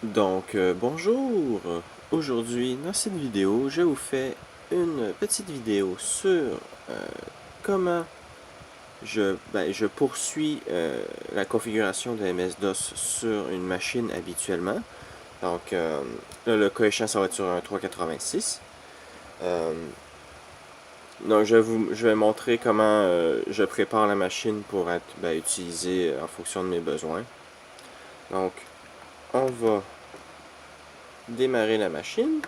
Bonjour! Aujourd'hui, dans cette vidéo, je vous fais une petite vidéo sur comment je poursuis la configuration de MS-DOS sur une machine habituellement. Là, le cas échéant, ça va être sur un 386. Je vais montrer comment je prépare la machine pour être utilisée en fonction de mes besoins. Donc, on va démarrer la machine.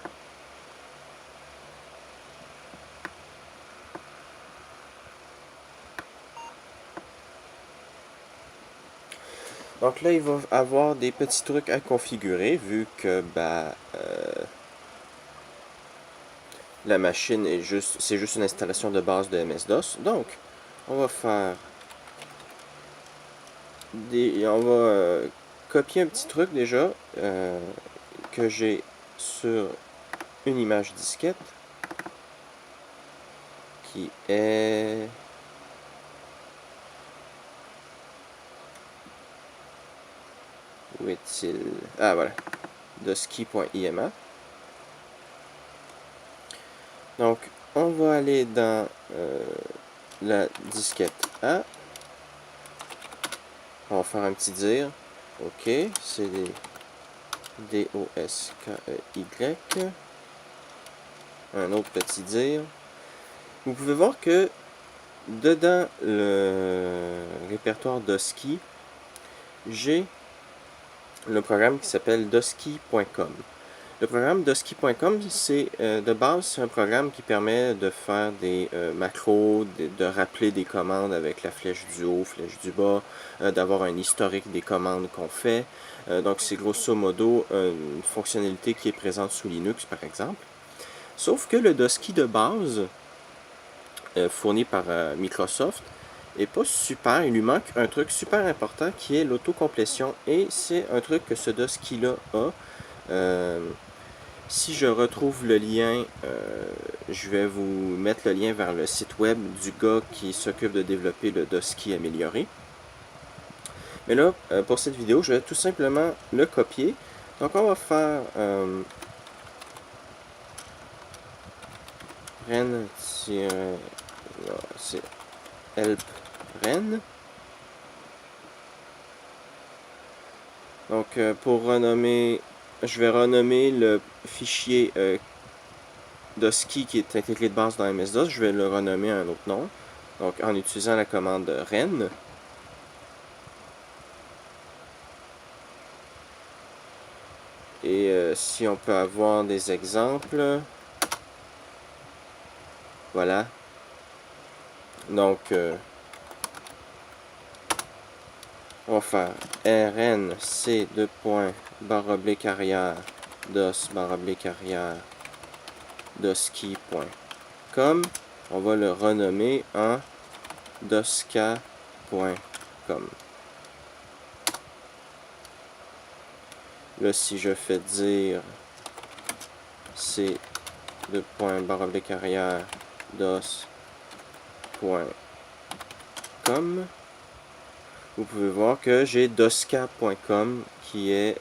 Donc là, il va avoir des petits trucs à configurer vu que la machine c'est juste une installation de base de MS-DOS. Donc, on va faire on va copier un petit truc déjà que j'ai sur une image disquette qui est où est-il? Ah voilà, dosky.ima. Donc, on va aller dans la disquette A. On va faire un petit dire. OK, c'est D-O-S-K-E-Y. Un autre petit dire. Vous pouvez voir que dedans le répertoire Dosky, j'ai le programme qui s'appelle dosky.com. Le programme dosky.com, c'est de base, c'est un programme qui permet de faire des macros, de rappeler des commandes avec la flèche du haut, flèche du bas, d'avoir un historique des commandes qu'on fait. Donc c'est grosso modo une fonctionnalité qui est présente sous Linux par exemple. Sauf que le Dosky de base, fourni par Microsoft, est pas super. Il lui manque un truc super important qui est l'autocomplétion. Et c'est un truc que ce Dosky-là a. Si je retrouve le lien, je vais vous mettre le lien vers le site web du gars qui s'occupe de développer le Dosky amélioré. Mais là, pour cette vidéo, je vais tout simplement le copier. Donc on va faire ren c'est help ren. Donc pour renommer, je vais renommer le fichier Dosky qui est intégré de base dans MS-DOS, je vais le renommer à un autre nom. Donc en utilisant la commande ren. Et si on peut avoir des exemples, voilà. Donc, on va faire rnc // dos / dosky.com. On va le renommer en doska.com. Là, si je fais dire c // dos.com, vous pouvez voir que j'ai doska.com qui est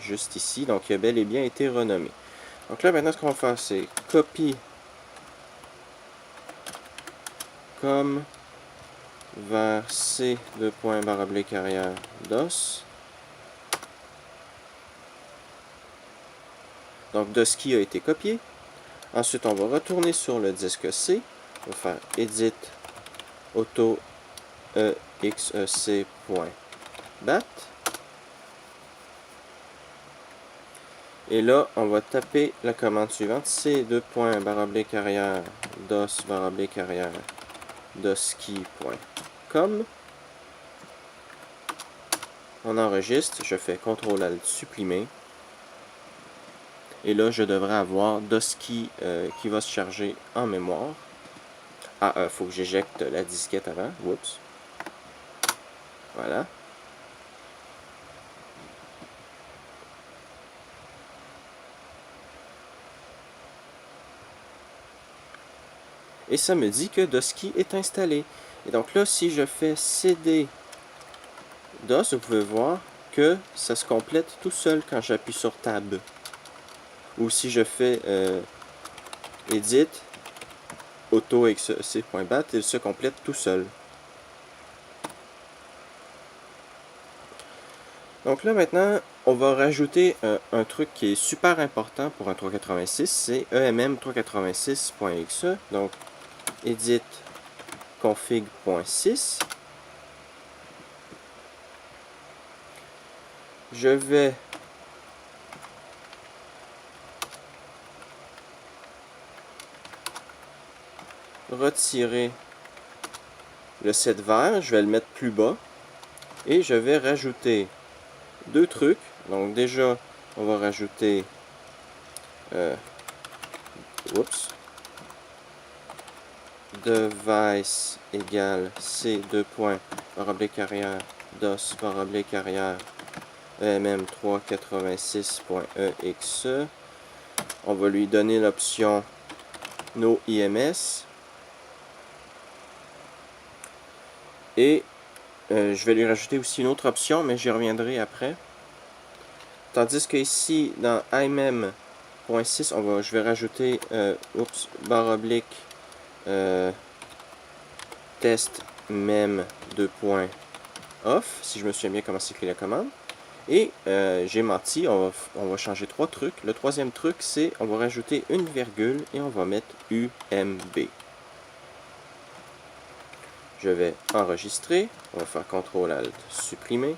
juste ici, donc il a bel et bien été renommé. Donc là, maintenant, ce qu'on va faire, c'est copie comme vers c // dos. Donc Dosky a été copié. Ensuite, on va retourner sur le disque C. On va faire edit auto exec.bat. Et là, on va taper la commande suivante, c // dos / dosky.com. On enregistre, je fais CTRL-ALT supprimer. Et là, je devrais avoir Dosky qui va se charger en mémoire. Ah, il faut que j'éjecte la disquette avant. Oups. Voilà. Et ça me dit que Dosky est installé. Et donc là, si je fais cd DOS, vous pouvez voir que ça se complète tout seul quand j'appuie sur Tab. Ou si je fais Edit, auto.exe.bat, il se complète tout seul. Donc là maintenant, on va rajouter un truc qui est super important pour un 386, c'est emm386.exe. Donc edit config.sys. Je vais retirer le set vert, je vais le mettre plus bas et je vais rajouter deux trucs. Donc déjà, on va rajouter device égale c dos emm386.exe. On va lui donner l'option no IMS et je vais lui rajouter aussi une autre option, mais j'y reviendrai après. Tandis que ici, dans imm.sys, je vais rajouter test mem off, si je me souviens bien comment s'écrit la commande. Et j'ai menti, on va changer trois trucs. Le troisième truc, c'est on va rajouter une virgule et on va mettre UMB. Je vais enregistrer, on va faire CTRL-ALT, supprimer.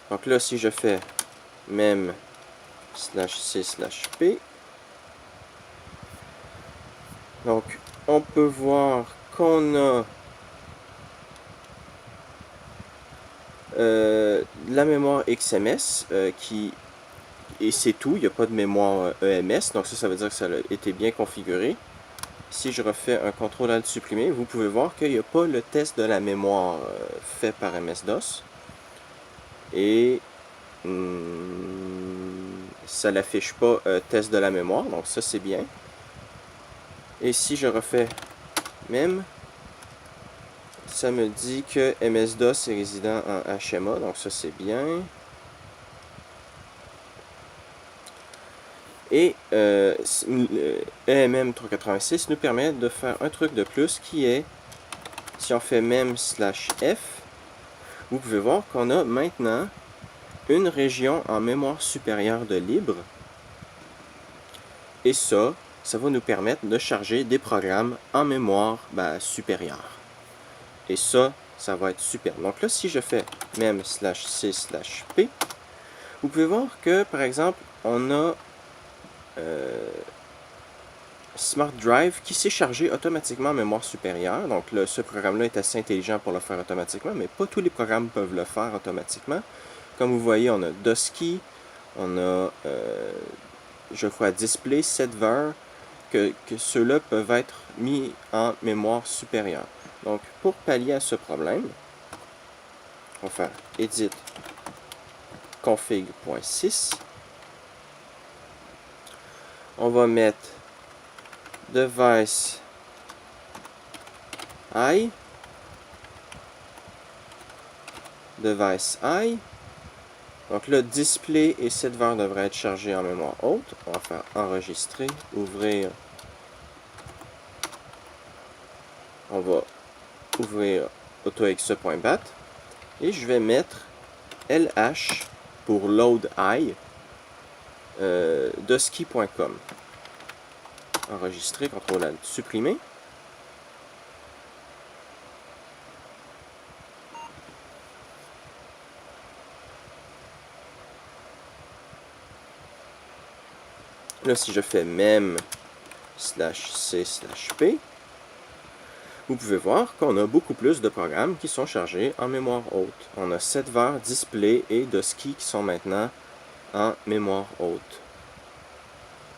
Donc là, si je fais mem/c/p, donc on peut voir qu'on a la mémoire XMS et c'est tout, il n'y a pas de mémoire EMS, donc ça veut dire que ça a été bien configuré. Si je refais un CTRL-ALT supprimer, vous pouvez voir qu'il n'y a pas le test de la mémoire fait par MS-DOS. Et ça n'affiche pas test de la mémoire, donc ça c'est bien. Et si je refais même, ça me dit que MS-DOS est résident en HMA, donc ça c'est bien. Et EMM386 nous permet de faire un truc de plus qui est, si on fait mem/f, vous pouvez voir qu'on a maintenant une région en mémoire supérieure de libre. Et ça va nous permettre de charger des programmes en mémoire supérieure. Et ça va être super. Donc là, si je fais mem/c/p, vous pouvez voir que, par exemple, on a Smart Drive qui s'est chargé automatiquement en mémoire supérieure. Donc là, ce programme-là est assez intelligent pour le faire automatiquement, mais pas tous les programmes peuvent le faire automatiquement. Comme vous voyez, on a Dosky, on a, je crois, Display, Setver, que ceux-là peuvent être mis en mémoire supérieure. Donc, pour pallier à ce problème, on va faire Edit config.sys. On va mettre device I, donc là, display et setver devraient être chargés en mémoire haute. On va faire enregistrer, ouvrir. On va ouvrir autoexe.bat et je vais mettre LH pour load I dosky.com. Enregistrer, CTRL-ALT, supprimer. Là, si je fais mem/c/p, vous pouvez voir qu'on a beaucoup plus de programmes qui sont chargés en mémoire haute. On a Setver, Display et Dosky qui sont maintenant en mémoire haute.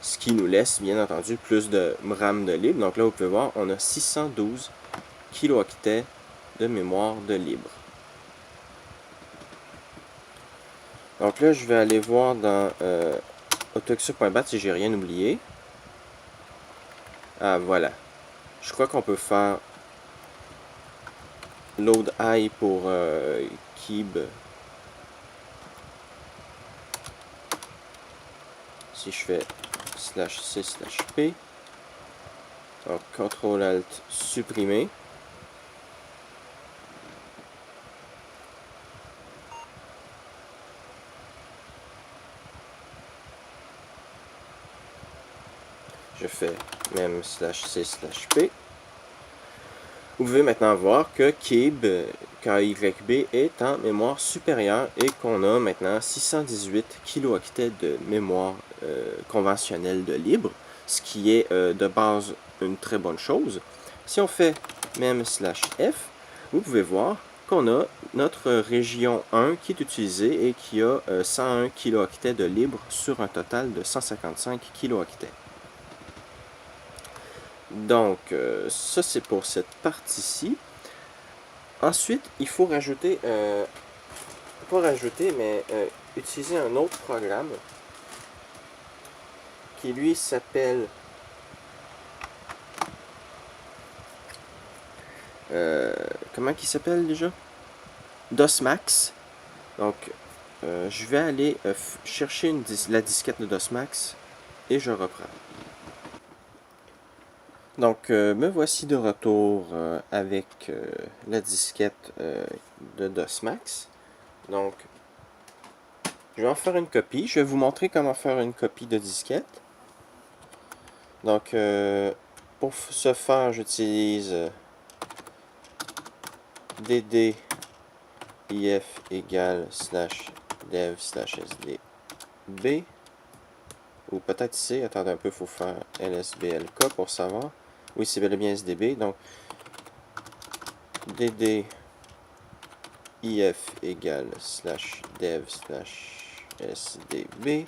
Ce qui nous laisse, bien entendu, plus de RAM de libre. Donc là, vous pouvez voir, on a 612 kilooctets de mémoire de libre. Donc là, je vais aller voir dans autoexec.bat si j'ai rien oublié. Ah, voilà. Je crois qu'on peut faire load I pour Keeb. Si je fais /c/p. Donc, CTRL-ALT, supprimer. Je fais même /c/p. Vous pouvez maintenant voir que Keeb, KYB, est en mémoire supérieure et qu'on a maintenant 618 kilooctets de mémoire conventionnelle de libre, ce qui est de base une très bonne chose. Si on fait même /f, vous pouvez voir qu'on a notre région 1 qui est utilisée et qui a 101 kilooctets de libre sur un total de 155 kilooctets. Donc, ça c'est pour cette partie-ci. Ensuite, il faut rajouter, pas rajouter, mais utiliser un autre programme qui lui s'appelle comment il s'appelle déjà? DOSMax. Donc, je vais aller chercher la disquette de DOSMax et je reprends. Donc, me voici de retour avec la disquette de DOSMax. Donc, je vais en faire une copie. Je vais vous montrer comment faire une copie de disquette. Donc, pour ce faire, j'utilise dd if égale /dev /sdb. Ou peut-être ici, attendez un peu, il faut faire lsblk pour savoir. Oui, c'est bel et bien sdb. Donc, dd if égale /dev /sdb.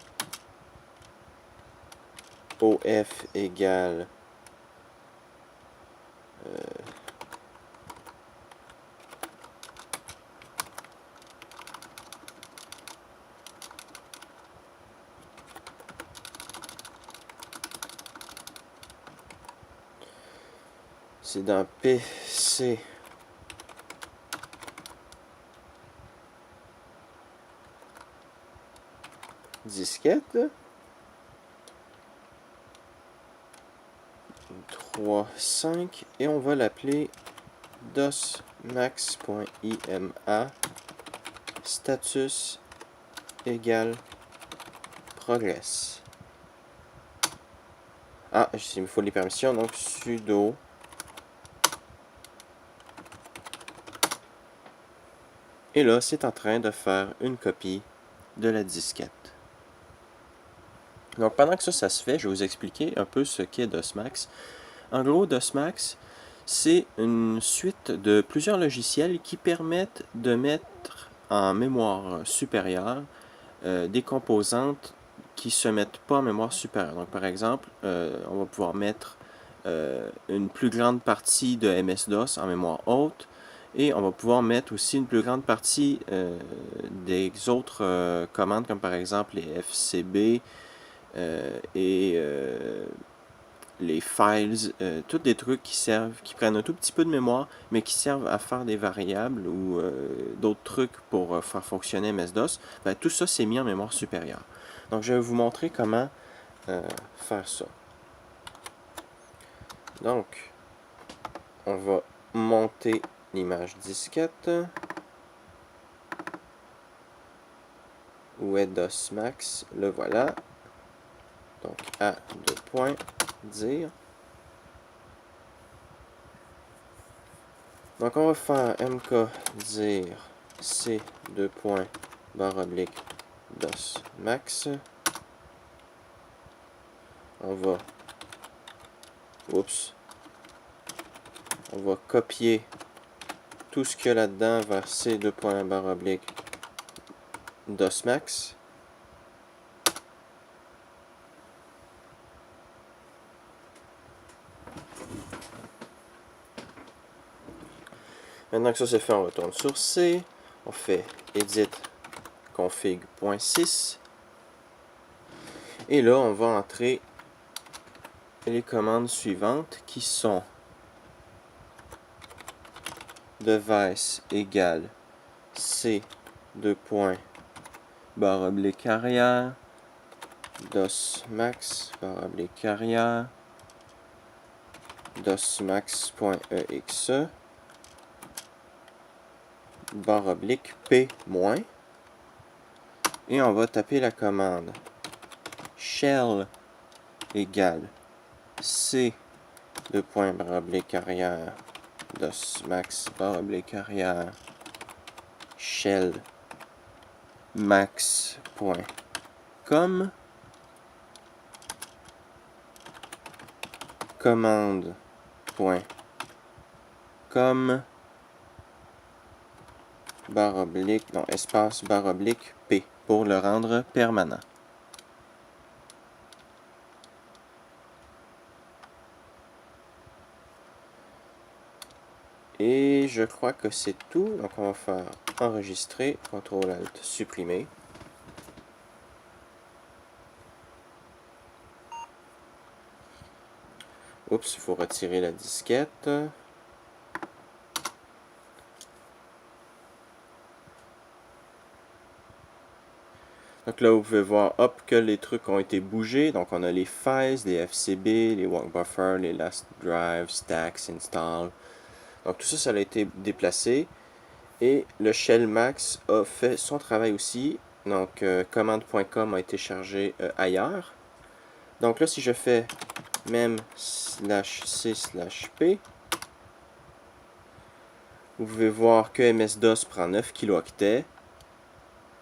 OF égale c'est dans PC disquette 3.5 et on va l'appeler dosmax.ima status égale progress. Ah, il me faut les permissions, donc sudo et là c'est en train de faire une copie de la disquette. Donc pendant que ça se fait, je vais vous expliquer un peu ce qu'est DOSMax. En gros, DOSMax, c'est une suite de plusieurs logiciels qui permettent de mettre en mémoire supérieure des composantes qui ne se mettent pas en mémoire supérieure. Donc par exemple, on va pouvoir mettre une plus grande partie de MS-DOS en mémoire haute et on va pouvoir mettre aussi une plus grande partie des autres commandes comme par exemple les FCB, et les files, tous des trucs qui prennent un tout petit peu de mémoire, mais qui servent à faire des variables ou d'autres trucs pour faire fonctionner MS-DOS, ben, tout ça c'est mis en mémoire supérieure. Donc je vais vous montrer comment faire ça. Donc, on va monter l'image disquette. Où est DOSMax? Le voilà. Donc, à deux points, dire. Donc, on va faire mk dire c deux points // DOSMax. On va, on va copier tout ce qu'il y a là-dedans vers c deux points // DOSMax. Maintenant que ça c'est fait, on retourne sur C. On fait edit config.6. Et là, on va entrer les commandes suivantes qui sont device égale c :/ arrière dos max / arrière dos max.exe / p-, et on va taper la commande shell égale c : / arrière dos max / arrière shell max.com commande.com espace / p pour le rendre permanent. Et je crois que c'est tout. Donc on va faire enregistrer, CTRL-ALT, supprimer. Oups, il faut retirer la disquette. Donc là, vous pouvez voir, hop, que les trucs ont été bougés. Donc on a les files, les FCB, les walk buffer, les last drive, stacks, install. Donc tout ça, ça a été déplacé. Et le shell max a fait son travail aussi. Donc commande.com a été chargé ailleurs. Donc là, si je fais mem/c/p, vous pouvez voir que MS-DOS prend 9 kilooctets,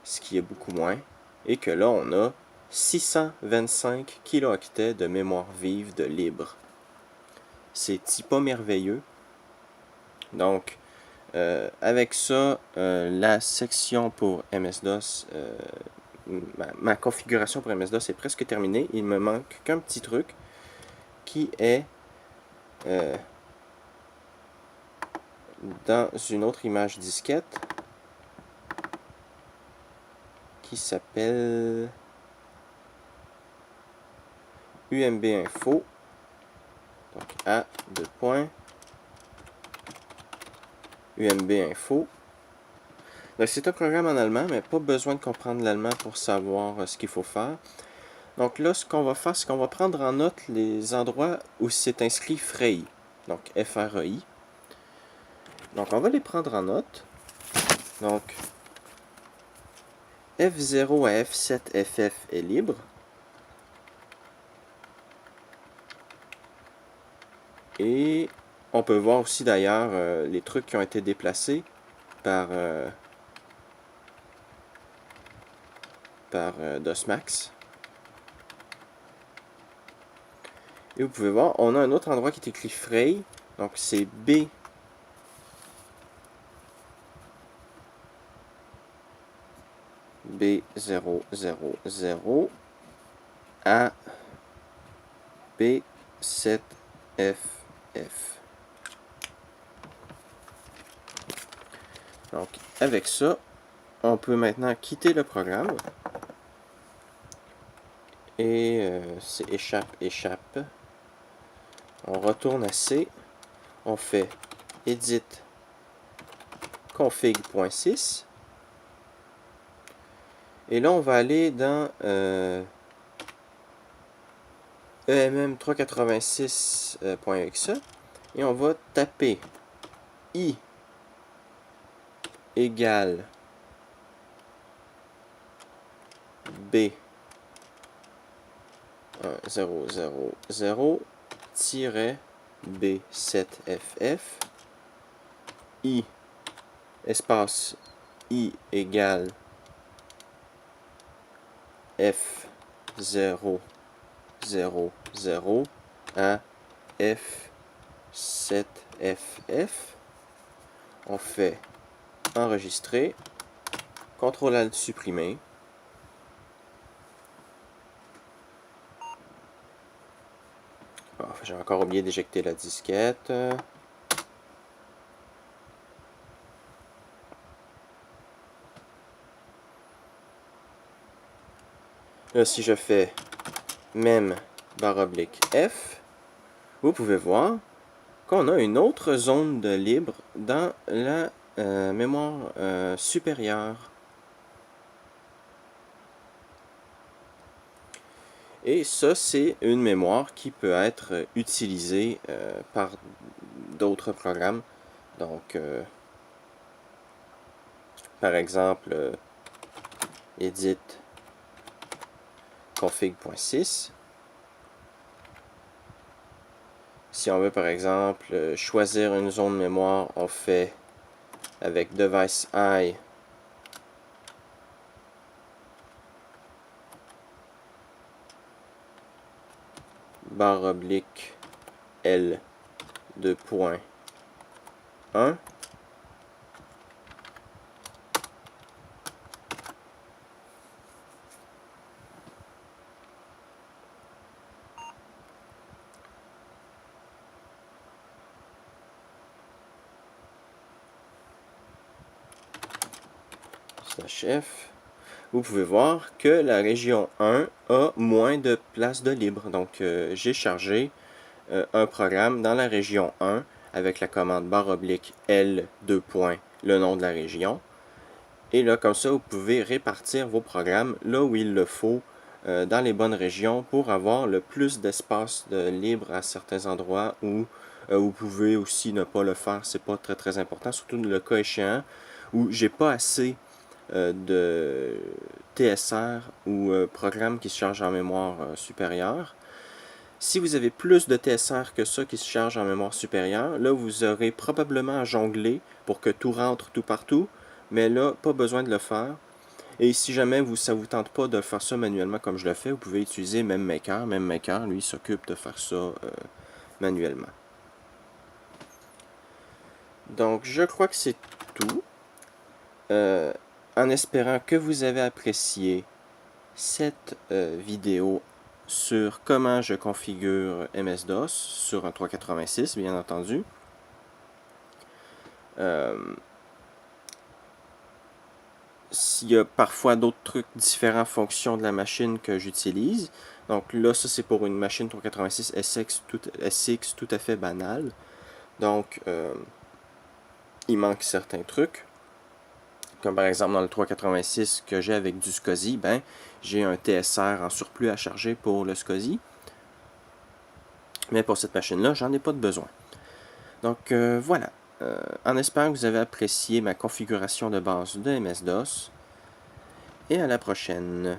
ce qui est beaucoup moins, et que là, on a 625 kilooctets de mémoire vive de libre. C'est pas merveilleux. Donc, avec ça, la section pour MS-DOS, ma configuration pour MS-DOS est presque terminée. Il me manque qu'un petit truc qui est dans une autre image disquette qui s'appelle UMB info. Donc A, UMB info. Donc c'est un programme en allemand, mais pas besoin de comprendre l'allemand pour savoir ce qu'il faut faire. Donc là, ce qu'on va faire, c'est qu'on va prendre en note les endroits où c'est inscrit FREI. Donc FREI. Donc on va les prendre en note. Donc F0 à F7 FF est libre. Et on peut voir aussi d'ailleurs les trucs qui ont été déplacés par DOSMax. Et vous pouvez voir, on a un autre endroit qui est écrit FREI. Donc c'est B. B000 à B7FF. Donc avec ça, on peut maintenant quitter le programme. Et c'est échappe. On retourne à C. On fait edit config.sys. Et là, on va aller dans EMM386.exe et on va taper I égale B 1000-B7FF I espace I égale F000 à F7FF. On fait enregistrer, CTRL-ALT supprimer. Oh, j'ai encore oublié d'éjecter la disquette. Là, si je fais mem /f, vous pouvez voir qu'on a une autre zone de libre dans la mémoire supérieure. Et ça, c'est une mémoire qui peut être utilisée par d'autres programmes. Donc, par exemple, edit config.sys. Si on veut, par exemple, choisir une zone de mémoire, on fait avec device i /L 2.1. /f. Vous pouvez voir que la région 1 a moins de place de libre. Donc, j'ai chargé un programme dans la région 1 avec la commande /L 2. Le nom de la région. Et là, comme ça, vous pouvez répartir vos programmes là où il le faut, dans les bonnes régions, pour avoir le plus d'espace libre à certains endroits où vous pouvez aussi ne pas le faire. C'est pas très très important, surtout le cas échéant où j'ai pas assez de TSR ou programme qui se charge en mémoire supérieure. Si vous avez plus de TSR que ça qui se charge en mémoire supérieure, là vous aurez probablement à jongler pour que tout rentre tout partout, mais là, pas besoin de le faire. Et si jamais ça ne vous tente pas de faire ça manuellement comme je le fais, vous pouvez utiliser MemMaker. MemMaker, lui, s'occupe de faire ça manuellement. Donc, je crois que c'est tout. En espérant que vous avez apprécié cette vidéo sur comment je configure MS-DOS sur un 386, bien entendu. S'il y a parfois d'autres trucs différents en fonction de la machine que j'utilise. Donc là, ça c'est pour une machine 386 SX tout à fait banale. Donc, il manque certains trucs. Comme par exemple dans le 386 que j'ai avec du SCSI, ben, j'ai un TSR en surplus à charger pour le SCSI. Mais pour cette machine-là, j'en ai pas de besoin. Donc voilà. En espérant que vous avez apprécié ma configuration de base de MS-DOS. Et à la prochaine.